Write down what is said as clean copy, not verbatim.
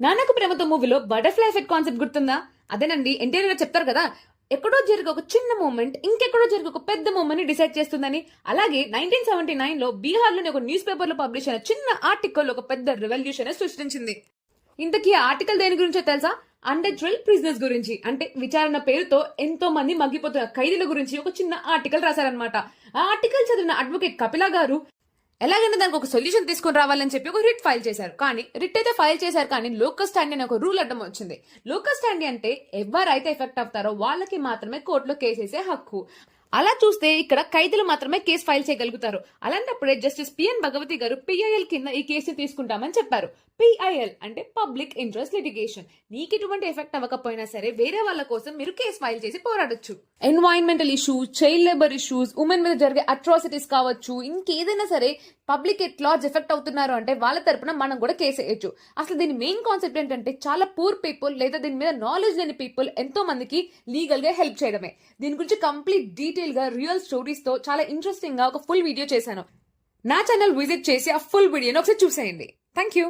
నాన్నకు ప్రేమతో మూవీలో butterfly effect concept గుర్తుందా? అదేనండి, ఎన్టీఆర్ గారు చెప్తారు కదా, ఎక్కడో జరిగే ఒక చిన్న మూమెంట్ ఇంకెక్కడో జరిగే ఒక పెద్ద మూమెంట్ ని డిసైడ్ చేస్తుందని. అలాగే 1979 లో బీహార్ లోని ఒక న్యూస్ పేపర్ లో పబ్లిష్ అయిన చిన్న ఆర్టికల్ ఒక పెద్ద రెవల్యూషన్ సృష్టించింది. ఇంతకీ ఆ ఆర్టికల్ దేని గురించో తెలుసా? అండర్ ట్రైల్ ప్రిజనర్స్ గురించి. అంటే విచారణ పేరుతో ఎంతో మంది మగ్గిపోతున్న ఖైదీల గురించి ఒక చిన్న ఆర్టికల్ రాశారనమాట. ఆ ఆర్టికల్ చదివిన అడ్వకేట్ కపిలా గారు ఎలాగైనా దానికి ఒక సొల్యూషన్ తీసుకుని రావాలని చెప్పి ఒక రిట్ ఫైల్ చేశారు. కానీ రిట్ అయితే ఫైల్ చేశారు, కానీ లోకస్ స్టాండీ అనే ఒక రూల్ అడ్డం వచ్చింది. లోకస్ స్టాండీ అంటే ఎవరైతే ఎఫెక్ట్ అవుతారో వాళ్ళకి మాత్రమే కోర్టులో కేసేసే హక్కు. అలా చూస్తే ఇక్కడ ఖైదీలు మాత్రమే కేసు ఫైల్ చేయగలుగుతారు. అలాంటప్పుడే జస్టిస్ పిఎన్ భగవతి గారు పిఐఎల్ కింద ఈ కేసుని తీసుకుంటామని చెప్పారు. పిఐఎల్ అంటే పబ్లిక్ ఇంట్రెస్ట్ లిటిగేషన్. నీకు ఎటువంటి ఎఫెక్ట్ అవ్వకపోయినా సరే వేరే వాళ్ళ కోసం మీరు కేసు ఫైల్ చేసి పోరాడొచ్చు. Environmental issues, child labour issues, women మీద జరిగే అట్రాసిటీస్ కావచ్చు, ఇంకేదైనా సరే పబ్లిక్ ఎట్ లార్జ్ ఎఫెక్ట్ అవుతున్నారు అంటే వాళ్ళ తరపున మనం కూడా కేసు వేయచ్చు. అసలు దీని మెయిన్ కాన్సెప్ట్ ఏంటంటే చాలా పూర్ పీపుల్ లేదా దీని మీద నాలెడ్జ్ లేని పీపుల్ ఎంతో మందికి లీగల్ గా హెల్ప్ చేయడమే. దీని గురించి కంప్లీట్ డీటెయిల్ గా రియల్ స్టోరీస్ తో చాలా ఇంట్రెస్టింగ్ గా ఒక ఫుల్ వీడియో చేశాను. నా ఛానల్ విజిట్ చేసి ఆ ఫుల్ వీడియోని ఒకసారి చూసేయండి. Thank you.